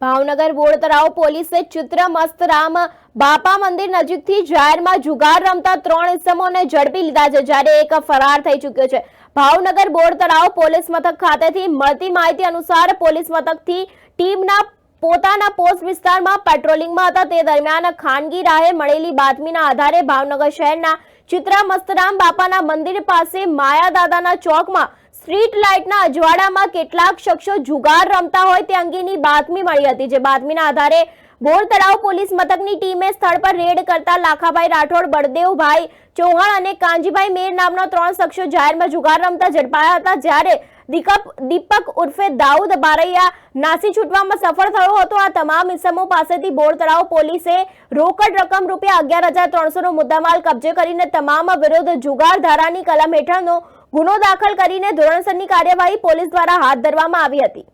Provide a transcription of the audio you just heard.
Bhavnagar board તળાવ પોલીસે ચિત્ર મસ્તરામ બાપા મંદિર નજીકથી જાહેરમાં જુગાર રમતા 3 ઇસમોને ઝડપી લીધા છે, જ્યારે એક ફરાર થઈ ચૂક્યો છે। ભાવનગર બોર્ડ તળાવ પોલીસ મથક ખાતેથી મળતી માહિતી અનુસાર પોલીસ મથકથી ટીમના પોતાના પોસ્ટ વિસ્તારમાં પેટ્રોલિંગમાં હતા તે દરમિયાન ખાનગી રાહે મળેલી બાતમીના આધારે ભાવનગર શહેરના ચિત્રા મસ્તરામ બાપાના મંદિર પાસે માયાદાદાના ચોકમાં સ્ટ્રીટ લાઇટના અજવાળામાં કેટલાક શખ્સો જુગાર રમતા હોય તે અંગેની બાતમી મળી હતી, જે બાતમીના આધારે બોર્ડ તળાવ પોલીસ મથકની ટીમે સ્થળ પર રેડ કરતા લાખાભાઈ રાઠોડ, બળદેવભાઈ ચૌહાણ અને કાંજીભાઈ મેર નામના 3 શખ્સો જાહેરમાં જુગાર રમતા ઝડપાયા હતા, જ્યારે દીપક ઉર્ફે દાઉદ બારૈયા નાસી છૂટવામાં સફળ થયો હતો। આ તમામ ઇસમો પાસેથી બોર્ડ તળાવ પોલીસે રોકડ રકમ ₹11,300 નો મુદ્દામાલ કબજે કરીને તમામ વિરુદ્ધ જુગાર ધારાની કલમ હેઠળનો ગુનો દાખલ કરીને ધોરણસરની કાર્યવાહી પોલીસ દ્વારા હાથ ધરવામાં આવી હતી।